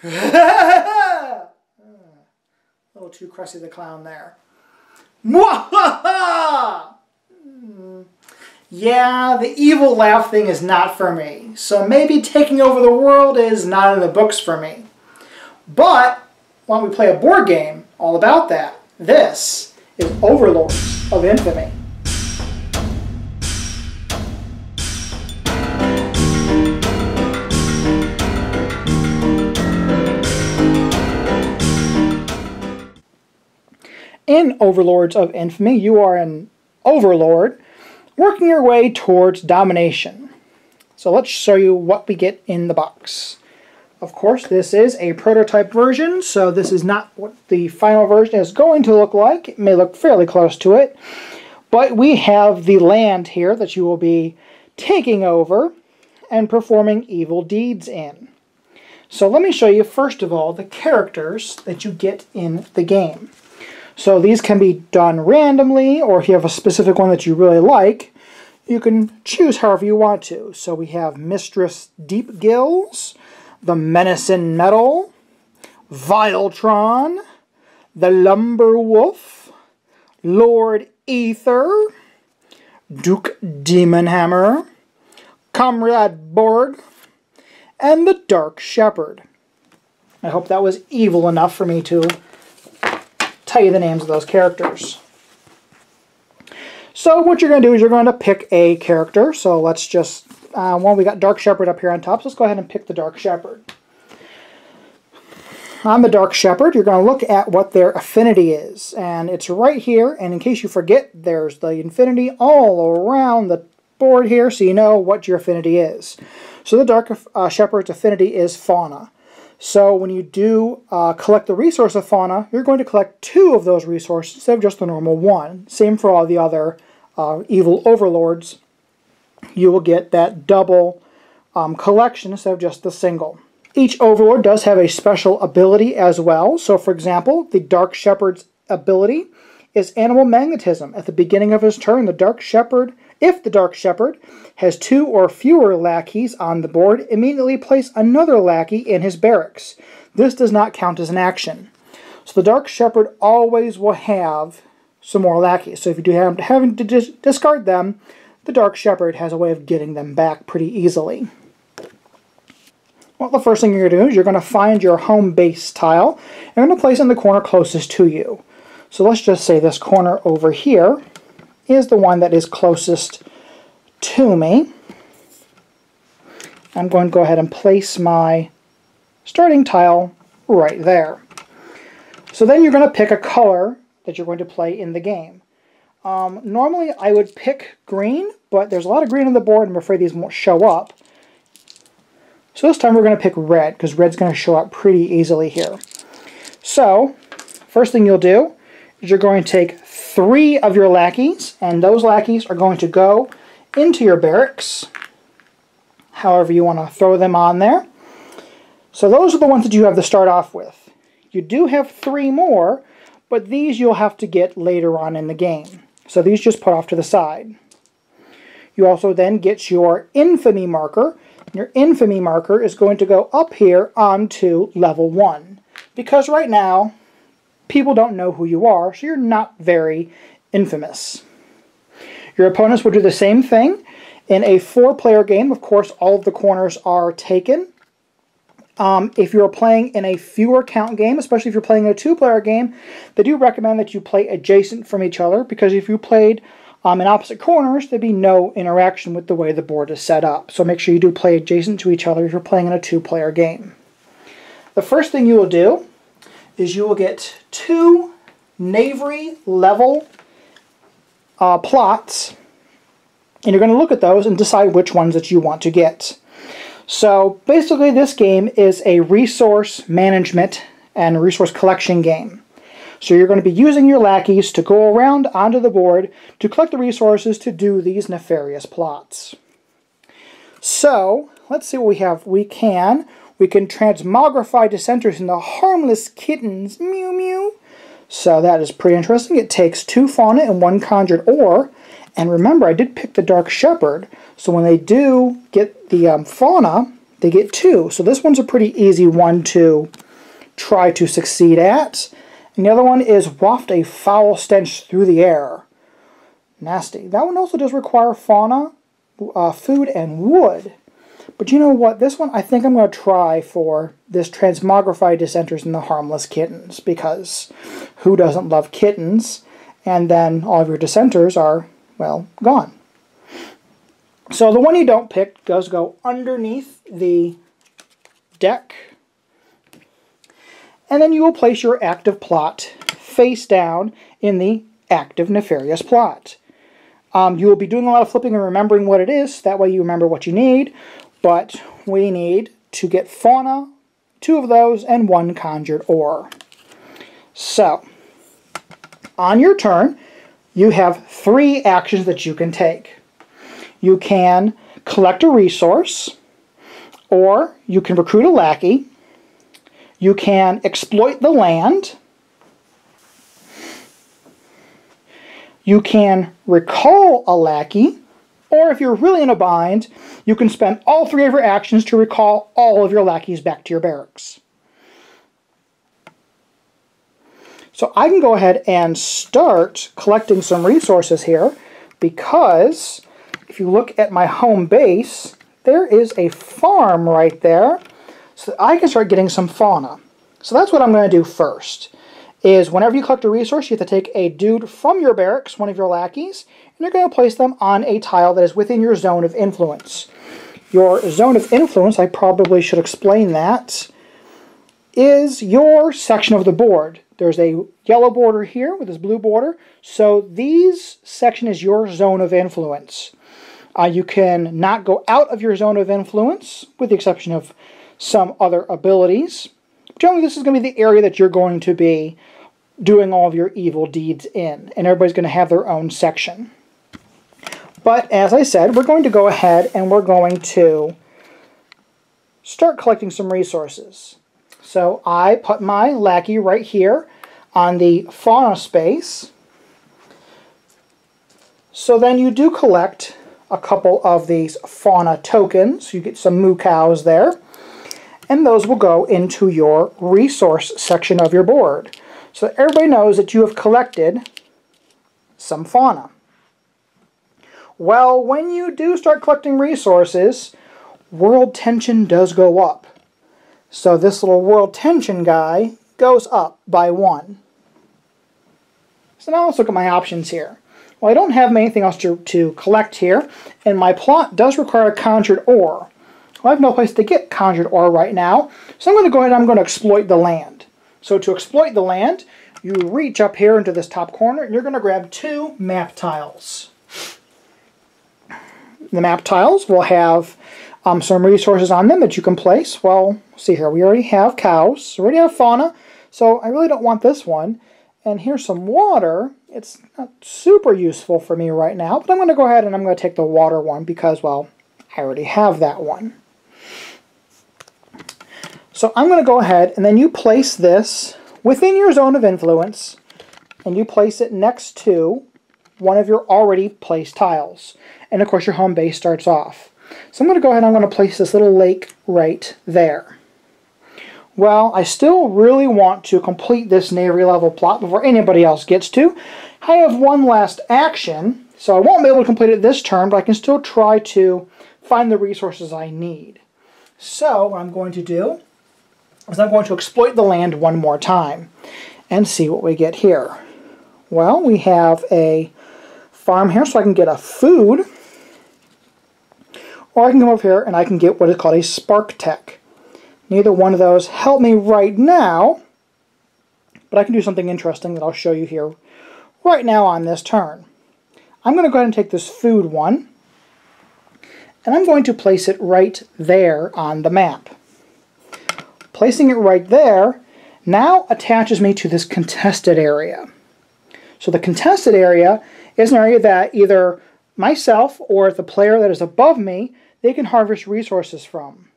A little too Krusty the Clown there. Mwahaha! Yeah, the evil laugh thing is not for me. So maybe taking over the world is not in the books for me. But why don't we play a board game all about that? This is Overlords of Infamy. In Overlords of Infamy, you are an overlord working your way towards domination. So let's show you what we get in the box. Of course, this is a prototype version, so this is not what the final version is going to look like. It may look fairly close to it. But we have the land here that you will be taking over and performing evil deeds in. So let me show you, first of all, the characters that you get in the game. So these can be done randomly, or if you have a specific one that you really like, you can choose however you want to. So we have Mistress Deep Gills, the Menacing Metal, Viletron, the Lumber Wolf, Lord Ether, Duke Demonhammer, Comrade Borg, and the Dark Shepherd. I hope that was evil enough for me to tell you the names of those characters. So what you're going to do is you're going to pick a character. So let's just, we got Dark Shepherd up here on top, so let's go ahead and pick the Dark Shepherd. On the Dark Shepherd, you're going to look at what their affinity is. And it's right here, and in case you forget, there's the infinity all around the board here, so you know what your affinity is. So the Dark Shepherd's affinity is fauna. So when you do collect the resource of fauna, you're going to collect 2 of those resources instead of just the normal 1. Same for all the other evil overlords. You will get that double collection instead of just the single. Each overlord does have a special ability as well. So for example, the Dark Shepherd's ability is animal magnetism. At the beginning of his turn, if the Dark Shepherd has 2 or fewer lackeys on the board, immediately place another lackey in his barracks. This does not count as an action. So the Dark Shepherd always will have some more lackeys. So if you do having to discard them, the Dark Shepherd has a way of getting them back pretty easily. Well, the first thing you're going to do is you're going to find your home base tile and you're going to place it in the corner closest to you. So let's just say this corner over here is the one that is closest to me. I'm going to go ahead and place my starting tile right there. So then you're going to pick a color that you're going to play in the game. Normally I would pick green, but there's a lot of green on the board and I'm afraid these won't show up. So this time we're going to pick red, because red's going to show up pretty easily here. So, first thing you'll do is you're going to take 3 of your lackeys, and those lackeys are going to go into your barracks, however you want to throw them on there. So those are the ones that you have to start off with. You do have 3 more, but these you'll have to get later on in the game. So these just put off to the side. You also then get your Infamy marker. Your Infamy marker is going to go up here onto level 1. Because right now, people don't know who you are, so you're not very infamous. Your opponents will do the same thing. In a 4-player game, of course, all of the corners are taken. If you're playing in a fewer count game, especially if you're playing in a 2-player game, they do recommend that you play adjacent from each other, because if you played in opposite corners, there'd be no interaction with the way the board is set up. So make sure you do play adjacent to each other if you're playing in a 2-player game. The first thing you will do is you will get 2 Knavery level plots, and you're going to look at those and decide which ones that you want to get. So basically this game is a resource management and resource collection game. So you're going to be using your lackeys to go around onto the board to collect the resources to do these nefarious plots. So, let's see what we have. We can transmogrify dissenters into harmless kittens. Mew mew. So that is pretty interesting. It takes 2 fauna and 1 conjured ore. And remember, I did pick the Dark Shepherd. So when they do get the fauna, they get 2. So this one's a pretty easy one to try to succeed at. And the other one is waft a foul stench through the air. Nasty. That one also does require fauna, food, and wood. But you know what? This one I think I'm going to try for this transmogrified dissenters and the harmless kittens, because who doesn't love kittens? And then all of your dissenters are, well, gone. So the one you don't pick does go underneath the deck. And then you will place your active plot face down in the active nefarious plot. You will be doing a lot of flipping and remembering what it is. That way you remember what you need. But we need to get fauna, 2 of those, and 1 conjured ore. So, on your turn, you have 3 actions that you can take. You can collect a resource, or you can recruit a lackey, you can exploit the land, you can recall a lackey, or if you're really in a bind, you can spend all 3 of your actions to recall all of your lackeys back to your barracks. So I can go ahead and start collecting some resources here, because if you look at my home base, there is a farm right there, so that I can start getting some fauna. So that's what I'm going to do first, is whenever you collect a resource, you have to take a dude from your barracks, one of your lackeys, and you're going to place them on a tile that is within your zone of influence. Your zone of influence, I probably should explain that, is your section of the board. There's a yellow border here with this blue border, so these section is your zone of influence. You can not go out of your zone of influence, with the exception of some other abilities. Generally, this is going to be the area that you're going to be doing all of your evil deeds in, and everybody's going to have their own section. But as I said, we're going to go ahead and we're going to start collecting some resources. So I put my lackey right here on the fauna space. So then you do collect a couple of these fauna tokens. You get some moo cows there. And those will go into your resource section of your board. So that everybody knows that you have collected some fauna. Well, when you do start collecting resources, world tension does go up. So this little world tension guy goes up by 1. So now let's look at my options here. Well, I don't have anything else to collect here, and my plot does require a conjured ore. Well, I have no place to get conjured ore right now, so I'm going to go ahead and I'm going to exploit the land. So to exploit the land, you reach up here into this top corner, and you're going to grab 2 map tiles. The map tiles will have some resources on them that you can place. Well, see here, we already have cows, we already have fauna, so I really don't want this one. And here's some water. It's not super useful for me right now, but I'm going to go ahead and I'm going to take the water one because, well, I already have that one. So I'm going to go ahead and then you place this within your zone of influence, and you place it next to one of your already placed tiles. And of course your home base starts off. So I'm going to go ahead and I'm going to place this little lake right there. Well, I still really want to complete this Navy level plot before anybody else gets to. I have one last action, so I won't be able to complete it this turn, but I can still try to find the resources I need. So what I'm going to do is I'm going to exploit the land one more time and see what we get here. Well, we have a farm here, so I can get a food, or I can come over here and I can get what is called a spark tech. Neither one of those help me right now, but I can do something interesting that I'll show you here right now on this turn. I'm going to go ahead and take this food one, and I'm going to place it right there on the map. Placing it right there now attaches me to this contested area. So the contested area is an area that either myself or the player that is above me, they can harvest resources from.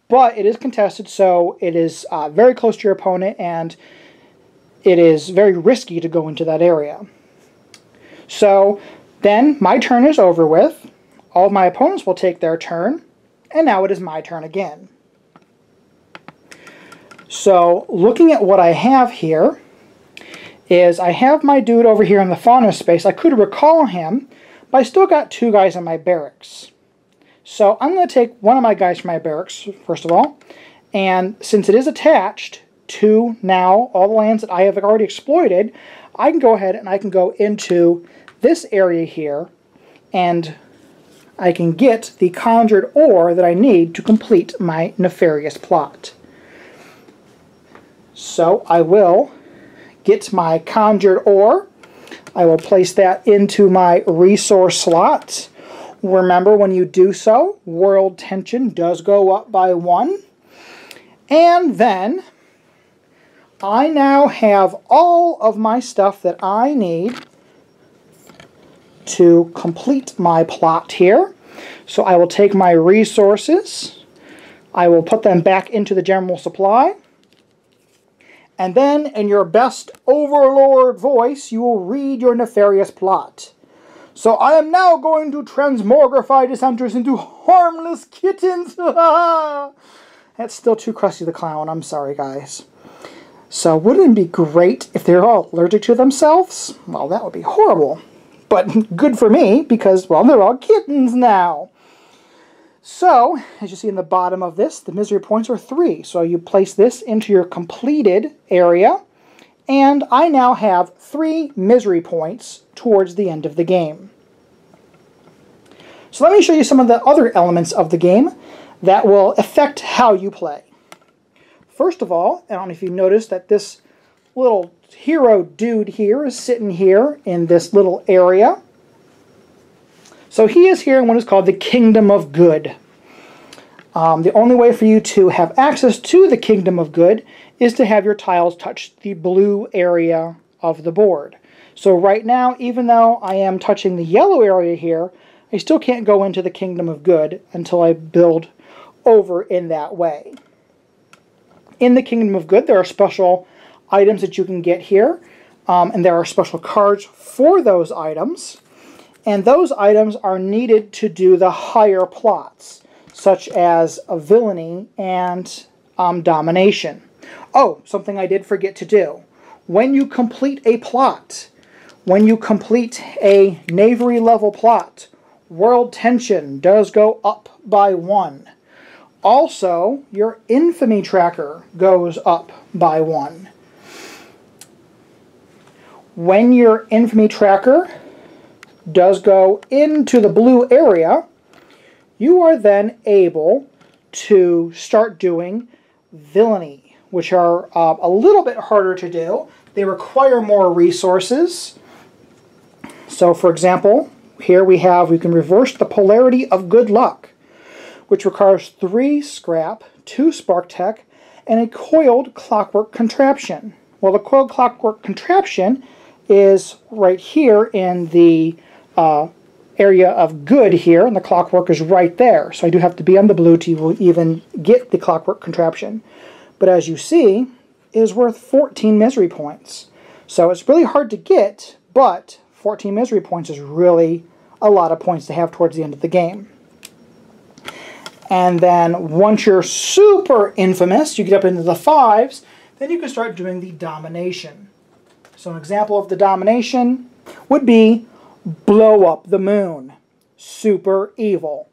But it is contested, so it is very close to your opponent, and it is very risky to go into that area. So then my turn is over with. All of my opponents will take their turn, And now it is my turn again. So, looking at what I have here, is I have my dude over here in the fauna space. I could recall him, but I still got 2 guys in my barracks. So I'm going to take one of my guys from my barracks, first of all, and since it is attached to now all the lands that I have already exploited, I can go ahead and I can go into this area here, and I can get the conjured ore that I need to complete my nefarious plot. So I will get my conjured ore. I will place that into my resource slot. Remember, when you do so, world tension does go up by 1. And then I now have all of my stuff that I need to complete my plot here. So I will take my resources, I will put them back into the general supply, and then in your best Overlord voice, you will read your nefarious plot. So I am now going to transmogrify dissenters into harmless kittens. That's still too Krusty the Clown. I'm sorry, guys. So wouldn't it be great if they're all allergic to themselves? Well, that would be horrible. But good for me, because, well, they're all kittens now. So, as you see in the bottom of this, the misery points are 3. So you place this into your completed area, and I now have 3 misery points towards the end of the game. So let me show you some of the other elements of the game that will affect how you play. First of all, I don't know if you noticed that this little hero dude here is sitting here in this little area. So he is here in what is called the Kingdom of Good. The only way for you to have access to the Kingdom of Good is to have your tiles touch the blue area of the board. So right now, even though I am touching the yellow area here, I still can't go into the Kingdom of Good until I build over in that way. In the Kingdom of Good, there are special items that you can get here, and there are special cards for those items, and those items are needed to do the higher plots, such as villainy and domination. Oh, something I did forget to do. When you complete a plot, when you complete a knavery level plot, world tension does go up by 1. Also, your infamy tracker goes up by 1. When your infamy tracker does go into the blue area, you are then able to start doing villainy, which are a little bit harder to do. They require more resources. So, for example, here we can reverse the polarity of good luck, which requires 3 scrap, 2 spark tech, and a coiled clockwork contraption. Well, the coiled clockwork contraption is right here in the area of good here, and the clockwork is right there. So I do have to be on the blue to even get the clockwork contraption. But as you see, it is worth 14 misery points. So it's really hard to get, but 14 misery points is really a lot of points to have towards the end of the game. And then once you're super infamous, you get up into the 5s, then you can start doing the domination. So an example of the domination would be blow up the moon. Super evil.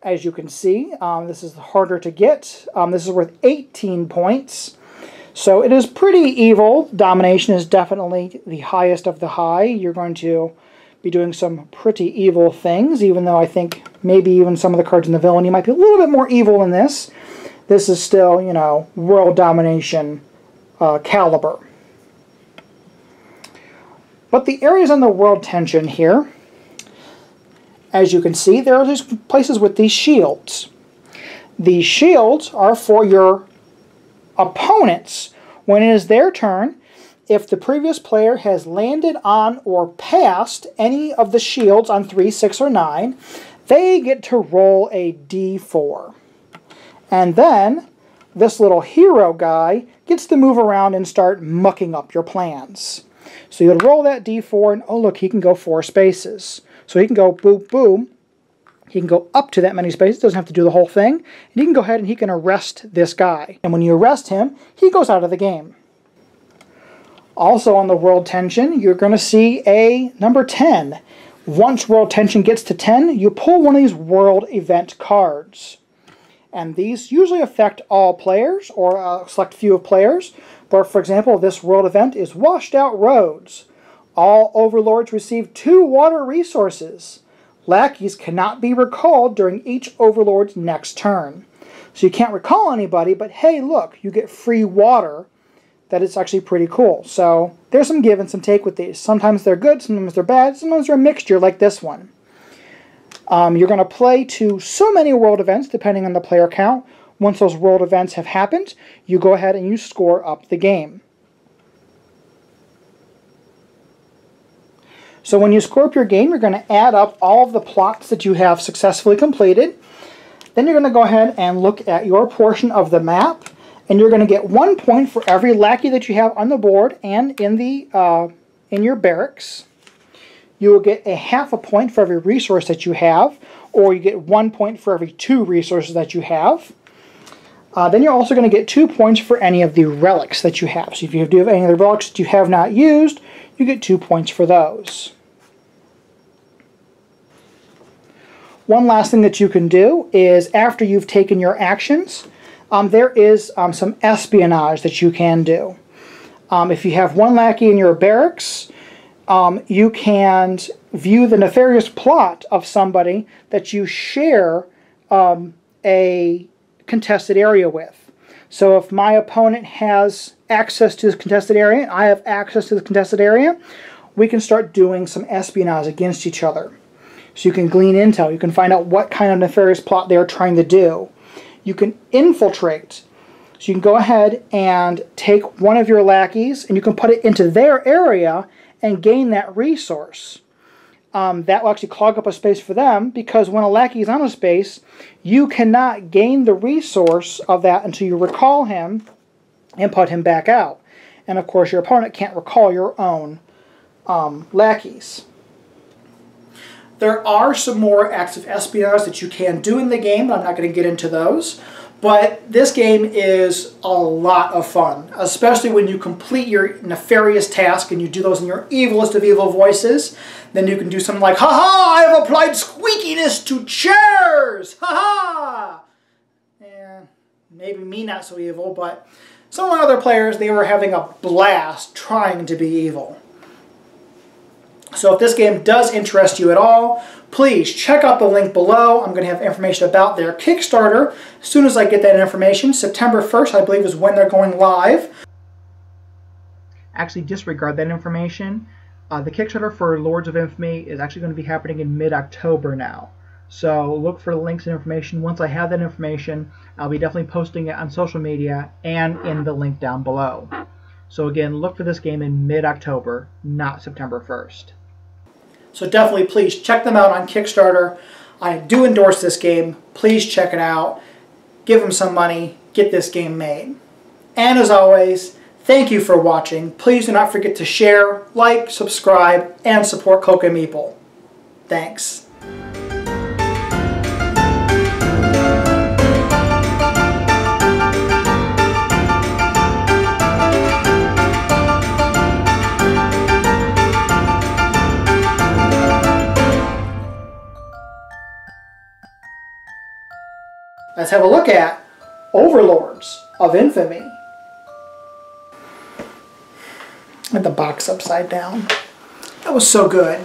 As you can see, this is harder to get. This is worth 18 points. So it is pretty evil. Domination is definitely the highest of the high. You're going to be doing some pretty evil things, even though I think maybe even some of the cards in the villainy might be a little bit more evil than this. This is still, you know, world domination caliber. But the areas on the world tension here, as you can see, there are these places with these shields. These shields are for your opponents. When it is their turn, if the previous player has landed on or passed any of the shields on 3, 6, or 9, they get to roll a d4. And then this little hero guy gets to move around and start mucking up your plans. So you'll roll that d4, and oh look, he can go 4 spaces. So he can go boom, boom. He can go up to that many spaces, doesn't have to do the whole thing. And he can go ahead and he can arrest this guy. And when you arrest him, he goes out of the game. Also on the world tension, you're going to see a number 10. Once world tension gets to 10, you pull one of these world event cards. And these usually affect all players, or a select few of players. But for example, this world event is Washed Out Roads. All overlords receive 2 water resources. Lackeys cannot be recalled during each overlord's next turn. So you can't recall anybody, but hey, look, you get free water. That is actually pretty cool. So there's some give and some take with these. Sometimes they're good, sometimes they're bad, sometimes they're a mixture like this one. You're going to play to so many world events depending on the player count. Once those world events have happened, you go ahead and you score up the game. So when you score up your game, you're going to add up all of the plots that you have successfully completed. Then you're going to go ahead and look at your portion of the map. And you're going to get 1 point for every lackey that you have on the board and in your barracks. You will get a half a point for every resource that you have, or you get 1 point for every 2 resources that you have. Then you're also going to get 2 points for any of the relics that you have. So if you do have any of the relics that you have not used, you get 2 points for those. One last thing that you can do is after you've taken your actions, there is some espionage that you can do. If you have 1 lackey in your barracks, you can view the nefarious plot of somebody that you share a contested area with. So if my opponent has access to this contested area and I have access to the contested area, we can start doing some espionage against each other. So you can glean intel, you can find out what kind of nefarious plot they are trying to do. You can infiltrate. So you can go ahead and take one of your lackeys and you can put it into their area and gain that resource. That will actually clog up a space for them, because when a lackey is on a space, you cannot gain the resource of that until you recall him and put him back out. And of course your opponent can't recall your own lackeys. There are some more acts of espionage that you can do in the game, but I'm not going to get into those. But this game is a lot of fun, especially when you complete your nefarious task and you do those in your evilest of evil voices. Then you can do something like, "Ha-ha, I have applied squeakiness to chairs! Ha-ha!" And maybe me not so evil, but some of the other players, they were having a blast trying to be evil. So if this game does interest you at all, please check out the link below. I'm going to have information about their Kickstarter. As soon as I get that information, September 1st, I believe, is when they're going live. Actually, disregard that information. The Kickstarter for Lords of Infamy is actually going to be happening in mid-October now. So look for the links and information. Once I have that information, I'll be definitely posting it on social media and in the link down below. So again, look for this game in mid-October, not September 1st. So definitely please check them out on Kickstarter. I do endorse this game. Please check it out. Give them some money. Get this game made. And as always, thank you for watching. Please do not forget to share, like, subscribe, and support Cloak and Meeple. Thanks. Let's have a look at Overlords of Infamy. With the box upside down. That was so good.